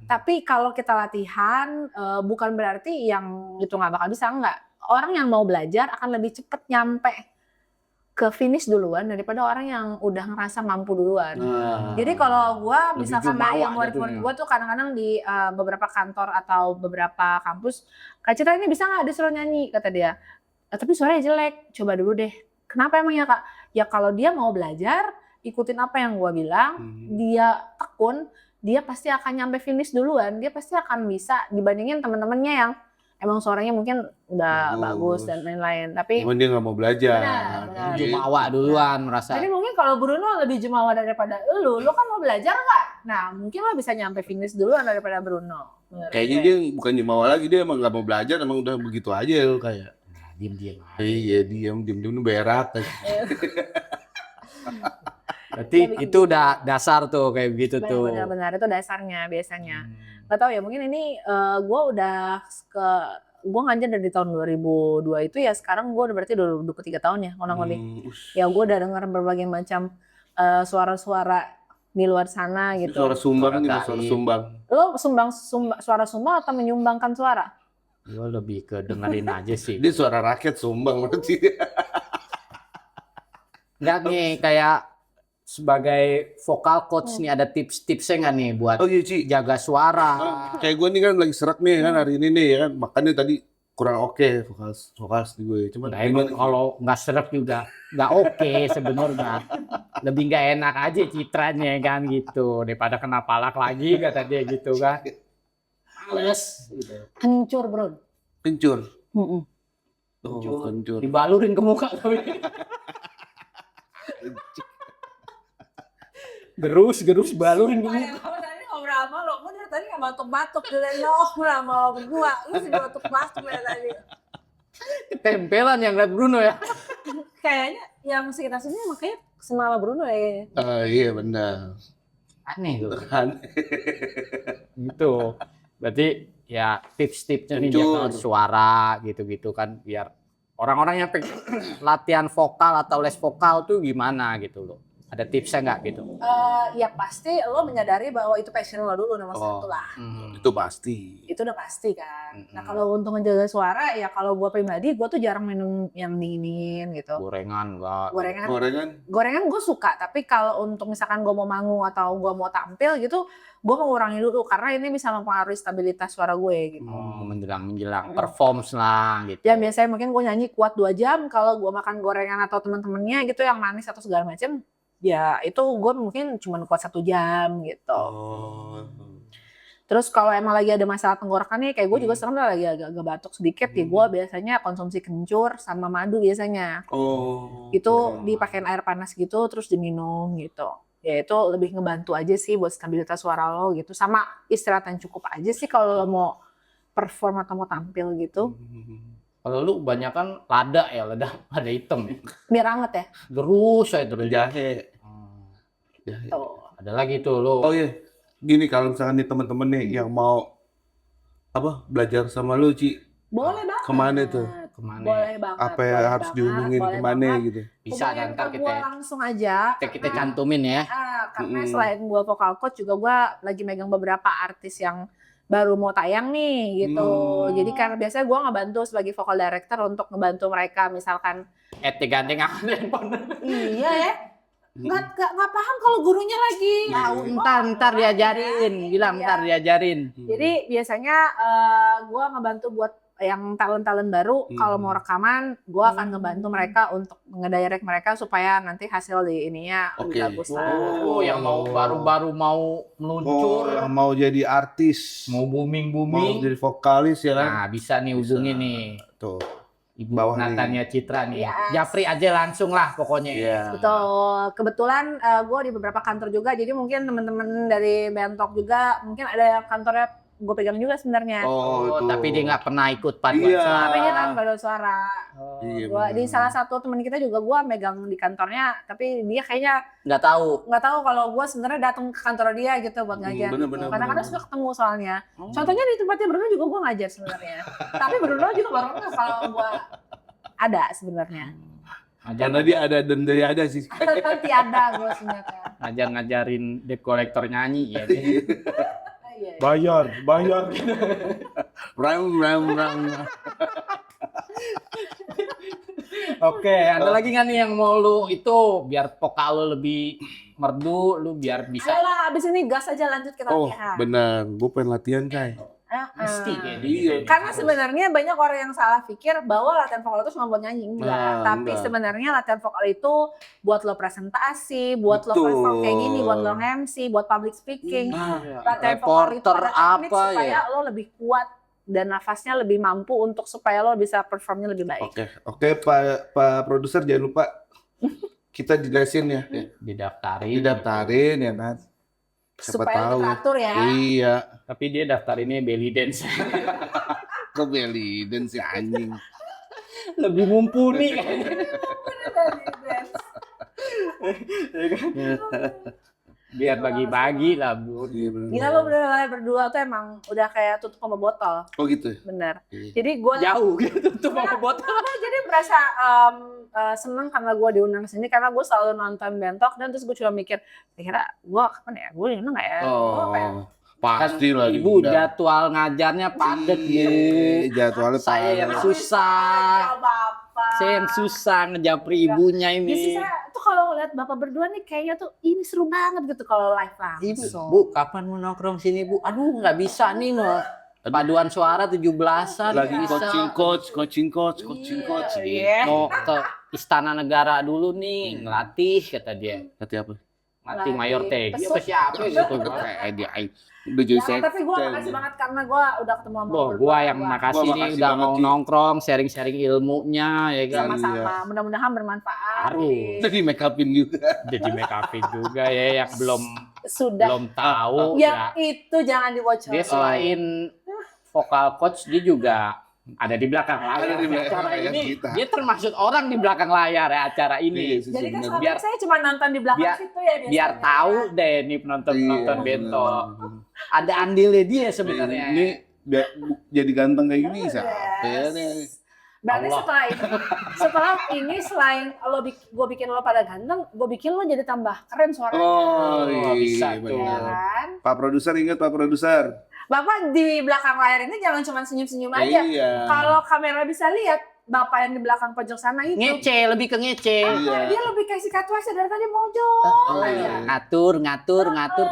Tapi kalau kita latihan, bukan berarti yang itu nggak bakal bisa, enggak. Orang yang mau belajar akan lebih cepet nyampe ke finish duluan daripada orang yang udah ngerasa mampu duluan. Jadi kalau gue misalkan dari yang murid-murid gue tuh kadang-kadang di beberapa kantor atau beberapa kampus, Kak Citra ini bisa nggak disuruh nyanyi kata dia. Tapi suaranya jelek, coba dulu deh. Kenapa emang ya Kak? Ya kalau dia mau belajar, ikutin apa yang gue bilang, dia tekun, dia pasti akan nyampe finish duluan. Dia pasti akan bisa dibandingin teman-temannya yang emang suaranya mungkin udah bagus dan lain-lain, tapi cuman dia nggak mau belajar. Benar. Jumawa duluan merasa. Jadi mungkin kalau Bruno lebih jumawa daripada lu kan mau belajar nggak? Nah mungkin lo bisa nyampe finish duluan daripada Bruno. Kayaknya dia bukan jumawa lagi, dia emang nggak mau belajar, emang udah begitu aja lo kayak. Diem. Iya diem berak. Berarti itu udah dasar tuh kayak begitu tuh. Benar-benar itu dasarnya biasanya. Gak tau ya, mungkin ini gue ngajar dari tahun 2002 itu ya, sekarang gue udah berarti 23 tahun ya kurang lebih. Ya gue udah dengar berbagai macam suara-suara di luar sana gitu. Suara sumbang nih, suara sumbang. Lo suara sumbang atau menyumbangkan suara? Gue lebih ke dengerin aja sih. Dia suara rakyat sumbang berarti. Enggak nih, kayak sebagai vokal coach nih ada tips-tipsnya nggak nih buat jaga suara? Kayak gue nih kan lagi serak nih kan hari ini nih ya kan, makanya tadi kurang oke vokal di gue. Cuma Nah, emang kalau nggak seret juga nggak oke sebenarnya. Lebih nggak enak aja citranya kan gitu. Daripada kena palak lagi kata dia gitu kan. Males gitu. Hancur bro. kencur. Mm-mm. Oh, kencur. Dibalurin ke muka tapi. Gerus balurin ke muka. Gue tadi ngobrol sama lo, gue dari tadi nggak batuk-batuk dari lo sama lo berdua, lu sih batuk-batuk dari tadi. Ketempelan yang liat Bruno ya. Kayaknya yang sekitar sini makanya semala Bruno ya. Iya benar. Aneh tuh. Kan. Gitu. Berarti ya tips-tipsnya nih Kencur. jangan suara gitu-gitu kan biar orang-orang yang pengen latihan vokal atau les vokal tuh gimana gitu loh. Ada tipsnya nggak gitu? Ya pasti lo menyadari bahwa itu passion lo dulu nomor satu lah. Itu pasti. Itu udah pasti kan. Nah kalau untuk menjaga suara ya kalau gue pribadi gue tuh jarang minum yang dingin gitu. Gorengan enggak. Gorengan gue suka, tapi kalau untuk misalkan gue mau manggung atau gue mau tampil gitu, gue mengurangi dulu karena ini bisa mempengaruhi stabilitas suara gue gitu. Menjelang performs lah gitu. Ya biasanya mungkin gue nyanyi kuat 2 jam, kalau gue makan gorengan atau temen-temennya gitu yang manis atau segala macem, ya itu gue mungkin cuma kuat 1 jam gitu. Terus kalau emang lagi ada masalah tenggorokan nih, kayak gue juga sering lagi agak batuk sedikit, ya gue biasanya konsumsi kencur sama madu biasanya. Itu dipakein air panas gitu, terus diminum gitu. Ya itu lebih ngebantu aja sih buat stabilitas suara lo gitu. Sama istirahat yang cukup aja sih kalau lo mau perform atau mau tampil gitu. Kalau lu kebanyakan lada hitam ya. Biar anget ya. Gerus aja terus. Jahe. Tuh. Ada lagi tuh lu. Oh iya, gini kalau misalkan nih teman-teman nih yang mau belajar sama lu, Ci, Boleh banget. kemana tuh? Kemana? Boleh banget. Apa yang harus dihubungin kemana gitu? Bisa Hubungin ntar ke kita gua langsung aja. kita cantumin ya. Karena selain gue vocal coach juga gue lagi megang beberapa artis yang baru mau tayang nih gitu. Jadi karena biasanya gue ngebantu sebagai vocal director untuk ngebantu mereka misalkan. Gandeng handphone. Iya ya. Nggak paham kalau gurunya lagi. Ntar diajarin, bilang ntar diajarin. Jadi biasanya gue ngebantu buat yang talent-talent baru kalau mau rekaman, gue akan ngebantu mereka untuk ngedirect mereka supaya nanti hasil di ininya lebih bagus lah. Yang mau baru-baru mau meluncur, yang mau jadi artis, mau mau booming, jadi vokalis ya kan? Nah, bisa nih hubungin nih. Tuh. Ibu Bawah Natania Citra nih. Yes. Japri aja langsung lah pokoknya. Betul. Kebetulan gue di beberapa kantor juga, jadi mungkin teman-teman dari Bentok juga mungkin ada yang kantornya gue pegang juga sebenarnya. Tapi dia nggak pernah ikut paduan suara. Tapi dia kan paduan suara. Iya, Di salah satu teman kita juga gue megang di kantornya, tapi dia kayaknya nggak tahu kalau gue sebenarnya datang ke kantor dia gitu buat ngajar. Kadang-kadang suka ketemu soalnya. Contohnya di tempatnya Bruno juga gue ngajar sebenarnya. Tapi Bruno juga baru nggak kalau gue ada sebenarnya. Karena dia ada dan dia ada sih. Nanti ada gue sebenarnya. Ngajarin debt collector nyanyi ya. Bayar. Ram. Oke, ada lagi nggak nih yang mau lu itu biar vokal lu lebih merdu, lu biar bisa. Ayolah, abis ini gas aja lanjut kita latihan. Benar, gue pengen latihan Kai. Mesti kayak Iya. Karena sebenarnya banyak orang yang salah pikir bahwa latihan vokal itu cuma buat nyanyi. Tapi sebenarnya latihan vokal itu buat lo presentasi, buat lo perform kayak gini, buat lo MC, buat public speaking. Latihan vokal itu ada teknik supaya lo lebih kuat dan nafasnya lebih mampu untuk supaya lo bisa performnya lebih baik. Oke, Pak produser jangan lupa kita dilesin ya. Didaftarin ya kan. Siapa supaya tahu. teratur ya. Iya. Tapi dia daftar ini belly dance. Ke belly dance si anjing. Lebih mumpuni. Biar bagi-bagi lah, Bu. Gila lo berdua tuh emang udah kayak tutup sama botol. Oh gitu. Bener. Jadi gue jauh gitu tutup sama botol. Jadi merasa seneng karena gue diundang kesini karena gue selalu nonton Bentok dan terus gue cuma mikir kira gue kapan ya gue diundang nggak ya? Pasti lah. Ibu jadwal ngajarnya padat gitu. Jadwalnya saya yang susah. Saya yang susah ngejapri ibunya ini. Tuh kalau ngeliat bapak berdua nih kayaknya tuh ini seru banget gitu kalau live langsung. Bu, kapan mau nongkrong sini Bu? Aduh nggak bisa nih no. Paduan suara 17-an Lagi bisa. coaching coach. Iya. Mau ke Istana Negara dulu nih, ngelatih kata dia. Kata apa? Ngelatih Ngelatih Mayor Teddy pesut. apa siapa gitu. Dia udah jadi Ya, tapi gue makasih banget karena gue udah ketemu sama Wah, gua yang makasih Gua nih makasih udah banget, mau Ci. nongkrong, sharing-sharing ilmunya ya kan. sama-sama. Mudah-mudahan bermanfaat. Harus. Jadi make upin juga. Jadi make upin juga ya yang belum Sudah. tahu Yang ya. itu jangan dibocorin. Dia selain vokal coach dia juga ada di belakang layar. Ada di belakang acara layar ini kita. dia termasuk orang di belakang layar ya acara ini. Iya, Jadi kan sebenarnya. selama Biar- saya cuma nonton di belakang biar- situ ya biasanya. Biar tahu deh nih penonton-penonton Iya, Bento. bener. Ada andilnya dia sebenarnya. Ini jadi ganteng kayak gini siapa ya nih? Berarti Allah. setelah ini selain gue bikin lo pada ganteng, gue bikin lo jadi tambah keren suaranya. Oh, Oh, bisa iya, tuh. Ya bener. kan? Pak produser ingat Pak produser. Bapak di belakang layar ini jangan cuma senyum-senyum aja. Iya. Kalau kamera bisa lihat, Bapak yang di belakang pojok sana itu. Ngece, lebih ke ngece. Iya. Dia lebih kasih katuasnya dari tadi mojok. Oh, aja. iya. Ngatur.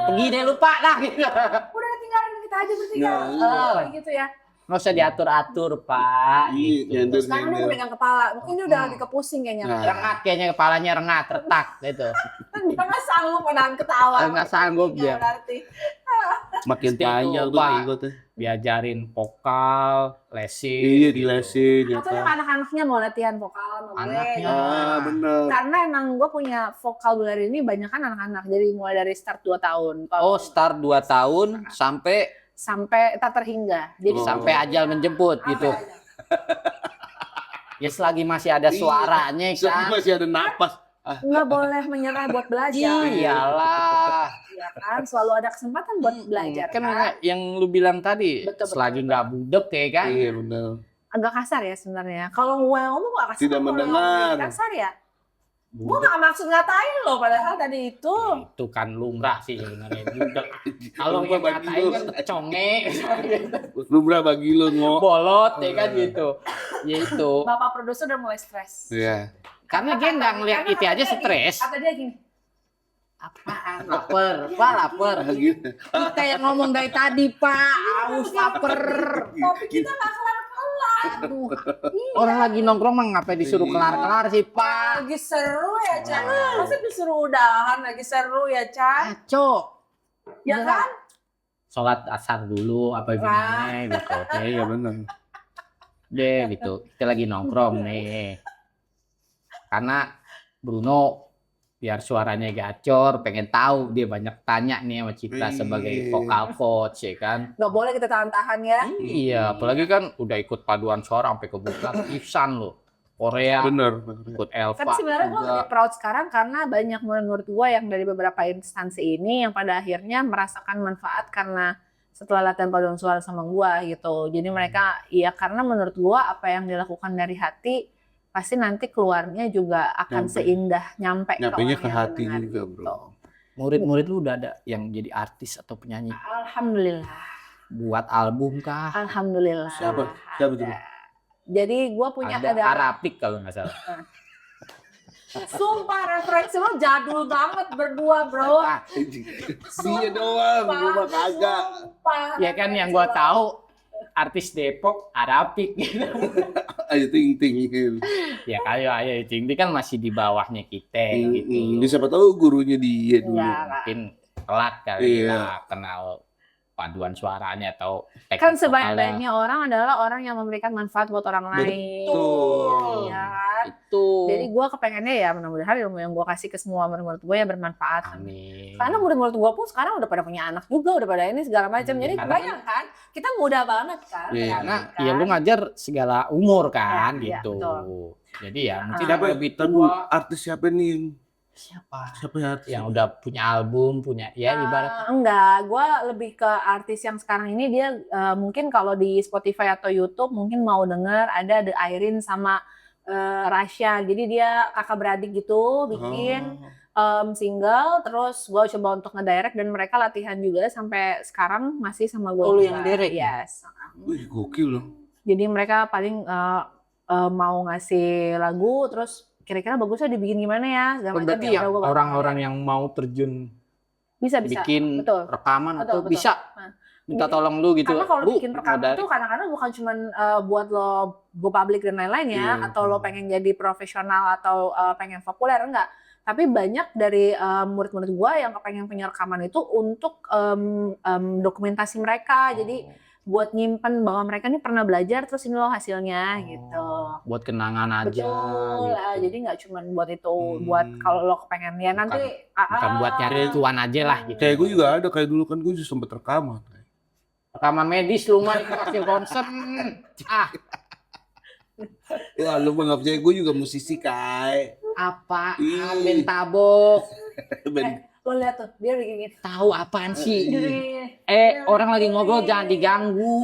Pergi deh lupa dah gitu. Udah tinggalin kita aja bertiga. Nah, iya. Kayak gitu ya. Nggak usah diatur-atur, Pak. Iya, Gitu. nyender. Sekarang dia udah megang kepala. Mungkin dia udah lagi kepusing kayaknya. Nah. Rengat kayaknya kepalanya rengat, retak gitu. Dia nggak sanggup menahan ketawa. Nggak sanggup dia. Berarti. Makin Pasti panjang tuh, tuh Pak. ikutnya. Diajarin vokal, lesin. Iya, gitu. dilesin Atau yang nyata. anak-anaknya mau latihan vokal sama gue. Anaknya. Ah, bener. Karena emang gue punya vocabulary ini banyak kan anak-anak. Jadi mulai dari start 2 tahun. Oh, start 2 tahun Sampai tak terhingga. Jadi Oh. sampai ajal menjemput gitu. Ya selagi masih ada suaranya Iya, kan. masih ada napas. nggak boleh menyerah buat belajar. Iyalah. Ya kan, selalu ada kesempatan buat belajar. Kan Kan? yang lu bilang tadi, Betul, selagi nggak budek ya kan. Iya, bener. Agak kasar ya sebenarnya. Kalau gue ngomong gak kasar. Tidak kalau mendengar. Kasar ya. Gue gak maksud ngatain lo padahal tadi itu. Itu kan lumrah sih sebenarnya budek. Kalau Lumrah yang bagi ngatain lu. kan conge, Lumrah bagi lu bolot ya kan gitu. Ya itu. Bapak produser udah mulai stres. Iya. Karena dia nggak ngeliat Karena itu aja kata dia stres. Kata dia gini. Apaan? Laper, lapar. Gitu. Kita yang ngomong dari tadi, Pak. Aus lapar. Tapi kita gak kelar-kelar. Aduh. Orang lagi nongkrong mah ngapain disuruh kelar-kelar sih, Pak? Lagi seru ya, Chan. Masa disuruh udahan lagi seru ya, Chan? Aco. Ya kan? Sholat asar dulu apa gimana gitu. Iya, bener. Deh gitu. Kita lagi nongkrong nih. Karena Bruno biar suaranya gacor, pengen tahu dia banyak tanya nih sama Citra sebagai vokal coach ya kan. Gak boleh kita tahan-tahan ya. Iya, apalagi kan udah ikut paduan suara sampai ke Busan loh. Korea Bener. ikut Elva. Tapi sebenarnya gue juga. lebih proud sekarang karena banyak murid-murid gue yang dari beberapa instansi ini yang pada akhirnya merasakan manfaat karena setelah latihan paduan suara sama gue gitu. Jadi mereka, ya karena menurut gue apa yang dilakukan dari hati pasti nanti keluarnya juga akan Nyampe. seindah nyampe Nyampenya orang ke yang hati mendengar juga, gitu. bro. Murid-murid lu udah ada yang jadi artis atau penyanyi Alhamdulillah. buat album kah? Alhamdulillah. Siapa? Siapa tuh? Jadi gue punya Ada ada Arabik kalau nggak salah. sumpah referensi lo jadul banget berdua bro. Ah, Dia doang, gua mah kagak. Sumpah, ya kan yang referensi gua lo. tahu artis Depok Arabik gitu. Ayo ting-ting. Ya kayak ayo Cingdi kan masih di bawahnya kita gitu. Dia siapa tahu gurunya dia dulu. Enggak, Mungkin telat kali Iya. ya kenal paduan suaranya atau teknik kan vokalnya. sebanyak-banyaknya orang adalah orang yang memberikan manfaat buat orang lain. Betul. Ya kan? Itu. Jadi gue kepengennya ya mudah-mudahan ilmu yang gue kasih ke semua murid-murid gue ya bermanfaat. Amin. Karena murid-murid gue pun sekarang udah pada punya anak juga, udah pada ini segala macam. Jadi Karena kebayang kan, kita muda banget kan. Iya. Karena kan? ya lu ngajar segala umur kan Ya, gitu. betul. Jadi ya mungkin Siapa yang lebih Tabu, tua artis siapa nih? siapa Siapa ya artis? yang udah punya album, punya ya ibarat Enggak, gue lebih ke artis yang sekarang ini dia mungkin kalau di Spotify atau YouTube mungkin mau denger ada The Irene sama Rasya. Jadi dia kakak beradik gitu bikin single, terus gue coba untuk ngedirect dan mereka latihan juga sampai sekarang masih sama gue. Oh, lu yang direct? Yes. Wih, gokil loh. Jadi mereka paling mau ngasih lagu, terus kira-kira bagusnya dibikin gimana ya? Segala macam. berarti Ya yang udah, gua bakal- orang-orang yang mau terjun bisa bikin betul. rekaman Betul, atau betul. bisa Nah. minta tolong lu gitu. Karena kalau Bu, bikin rekaman tuh kadang-kadang bukan cuma buat lo go public dan lain-lain ya, Iya. atau lo pengen jadi profesional atau pengen populer, enggak. Tapi banyak dari murid-murid gua yang kepengen punya rekaman itu untuk dokumentasi mereka. Jadi buat nyimpen bahwa mereka ini pernah belajar, terus ini loh hasilnya gitu. Buat kenangan aja. Betul, gitu. jadi nggak cuma buat itu, buat kalau lo kepengen ya nanti Bukan buat nyari cuan aja lah gitu. Kayak gue juga ada, kayak dulu kan gue juga sempet rekaman. Rekaman medis lu mah hasil konser. Ya lu mah nggak percaya, gue juga musisi Kai. Apaan? Ih. Ben tabok. lo lihat tuh dia udah gini. Tahu apaan sih? Dia Orang lagi ngobrol jangan diganggu.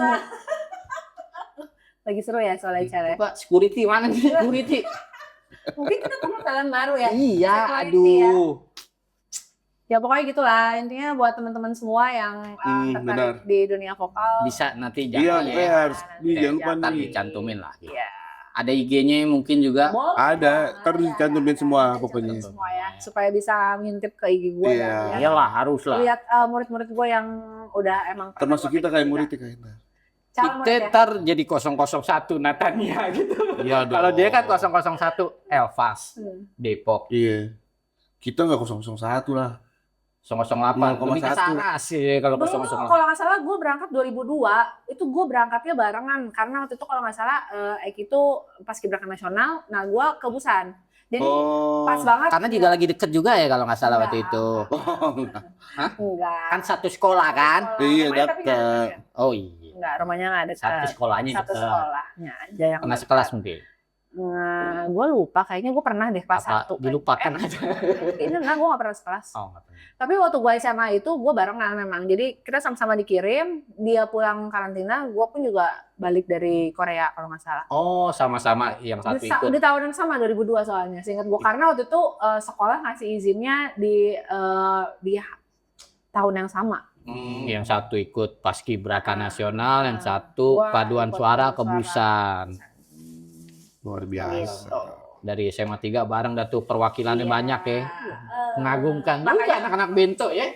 lagi seru ya soal acara. Pak, security mana nih? Security. Mungkin kita perlu talent baru ya. Iya, Security ya. aduh. Ya pokoknya gitulah, intinya buat teman-teman semua yang tertarik di dunia vokal. Bisa nanti Iya, jangan harus. Jangan lupa ntar nih. dicantumin lah. Gitu. Iya. Ada IG-nya mungkin juga. Boleh. Ada, ntar dicantumin semua Dicantumin pokoknya. semua ya, supaya bisa ngintip ke IG gue. Iya. Iyalah, harus lah. Lihat murid-murid gue yang udah emang Termasuk kita kayak murid kayak calon Kita murid ya. ntar jadi 001 Natania gitu. Iya dong. Kalau dia kan 001 Elvas, Depok. Iya. Kita nggak 001 lah. 008 lebih ke 0,1. Saras sih kalau Dulu 001. kalau nggak salah gue berangkat 2002, itu gue berangkatnya barengan karena waktu itu kalau nggak salah Eki itu paskibraka nasional, nah gue ke Busan. Jadi pas banget. Karena juga lagi deket juga ya kalau nggak salah waktu itu. Enggak. Kan satu sekolah kan? Iya, Rumahnya tapi nggak deket. deket. Oh iya. Enggak, rumahnya nggak ada. Satu sekolahnya Satu deket. sekolahnya aja yang Pernah deket. sekelas mungkin. Nah, gue lupa, kayaknya gue pernah deh kelas Apa 1. dilupakan aja. Ini enggak, gue gak pernah sekelas. Oh, nggak pernah. Tapi waktu gue SMA itu gue barengan memang. Jadi kita sama-sama dikirim, dia pulang karantina, gue pun juga balik dari Korea kalau nggak salah. Oh, sama-sama yang satu ikut. Di tahun yang sama 2002 soalnya. Seingat gue karena waktu itu sekolah ngasih izinnya di tahun yang sama. Yang satu ikut paskibraka nasional, yang satu Gua paduan ikut suara paduan kebusan. Luar biasa. Gitu. Dari SMA 3 bareng dah tuh perwakilannya Iya. banyak ya. Mengagumkan juga Makanya- anak-anak bento ya.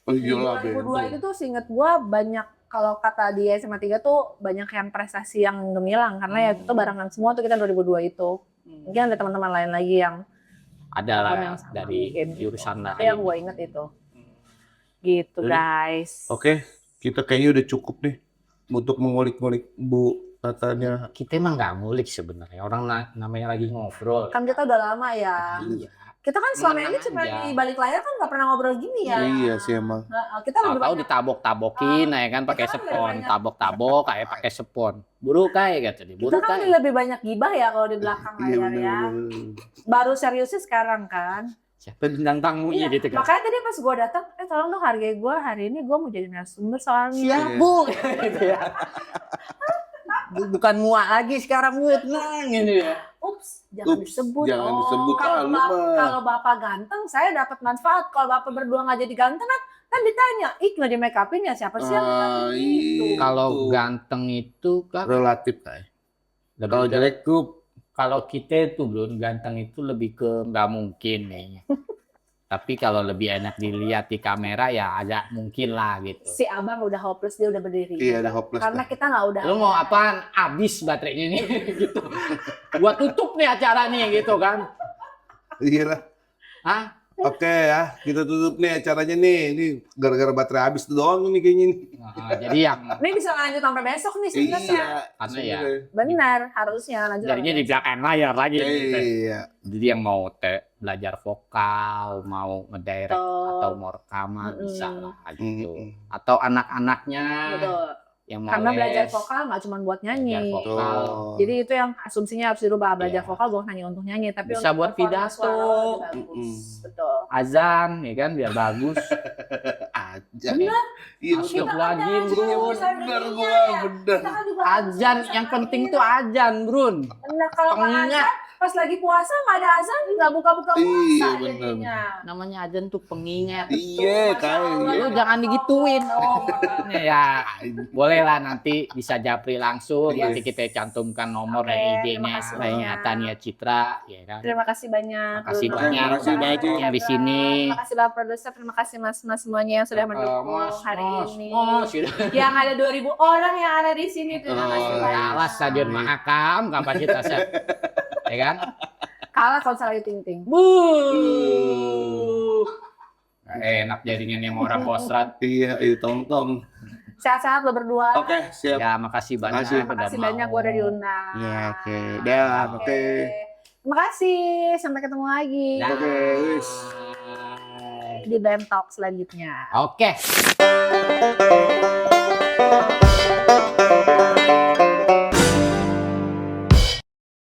Oh Di iya lah, 2002 itu tuh seinget gue banyak, kalau kata di SMA 3 tuh banyak yang prestasi yang gemilang karena ya itu barengan semua tuh kita 2002 itu. Mungkin ada teman-teman lain lagi yang Ada lah tahun yang sama dari mungkin. jurusan Tapi lain. yang gue inget itu. Gitu Jadi, guys. Oke, kita kayaknya udah cukup nih untuk mengulik-ngulik Bu Tatanya. Kita emang nggak ngulik sebenarnya. Orang namanya lagi ngobrol. Kan kita udah lama ya. Iya. Kita kan selama ini Menang cuma aja. di balik layar kan nggak pernah ngobrol gini ya. Iya sih emang. Kita lebih Tahu banyak. ditabok-tabokin ya kan pakai kita kan sepon, banyak- tabok-tabok kayak pakai sepon. Buru kayak kata dia, buru Kita kan kayak. lebih banyak gibah ya kalau di belakang Iya layar ya. Baru seriusnya sekarang kan. Siapa bintang tamunya gitu kan. Makanya tadi pas gue datang, tolong dong hargai gue hari ini gue mau jadi narasumber soalnya. Siap, Bu. Gitu ya. Bukan muak lagi sekarang Bu, tenang gitu ya. Ups, jangan Ups, disebut. jangan disebut, Kalau lu mah. kalau bapak ganteng, saya dapat manfaat. Kalau bapak berdua nggak jadi ganteng kan ditanya, nggak di make upin ya siapa sih yang make upin gitu. iya. Kalau Itu. ganteng itu kan Relatif kayak. lebih Kalau ke- jelek tuh kalau kita tuh Bro, ganteng itu lebih ke nggak mungkin nih. Tapi kalau lebih enak dilihat di kamera ya agak mungkin lah gitu. Si abang udah hopeless, dia udah berdiri. iya udah hopeless. Karena kita nggak udah. Lu mau apaan? Abis baterainya nih gitu. Gua tutup nih acara nih gitu kan. Iya lah. Hah? Oke ya, kita tutup nih acaranya nih. Ini gara-gara baterai habis doang nih kayaknya nih. Nah, jadi yang Ini bisa lanjut sampai besok nih sebenarnya. karena ya Benar, harusnya lanjut. jadinya sampai di belakang layar lagi. Gitu. Iya. Jadi yang mau belajar vokal, mau ngedirect Betul. atau mau rekaman bisa lah gitu. Mm-mm. Atau anak-anaknya Betul. yang mau Karena belajar les, vokal nggak cuma buat belajar nyanyi. vokal. Jadi itu yang asumsinya harus dirubah, belajar Iya. vokal bukan hanya untuk nyanyi, tapi Bisa untuk buat performa pidato. suara lebih bagus. Mm-mm. Betul. azan ya kan biar bagus. Aja. Benar. Iya Masuk bener. lagi, Kita Bro. kan bisa Bener dunia gua, ya. bener. Kita kan juga Azan bisa yang penting dunia. tuh azan, Brun. Benar, kalau nggak Tengah azan, pas lagi puasa nggak ada azan, nggak buka-buka puasa Iya, bener. jadinya. Namanya azan tuh pengingat. Iya, kayak Lu jangan digituin. Oh, Ya, boleh lah nanti bisa japri langsung. Iya. Nanti kita cantumkan nomor Oke, dan terima IG-nya. kasih Namanya banyak. Tania Citra, ya kan. terima kasih banyak. Makasih Dulu. banyak. Makasih banyak. Yang di sini. Terima kasih Bapak Produser, terima kasih Mas-mas semuanya yang sudah mendukung hari ini. Gitu. Yang ada 2000 orang yang ada di sini, terima kasih Oh, banyak. Kalah Stadion Mahakam kapasitasnya. Ya kan? Kalah kalau salah Ting Ting. Nggak enak jadinya yang orang Kostrad. Iya, tong. Sehat-sehat lo berdua. Oke, siap. Ya, makasih banyak. Makasih. Terima kasih udah banyak mau. gue udah diundang. Ya, oke. Dah, oke. Terima kasih. Sampai ketemu lagi Dah. Oke, wis. di BEM Talk selanjutnya. Oke.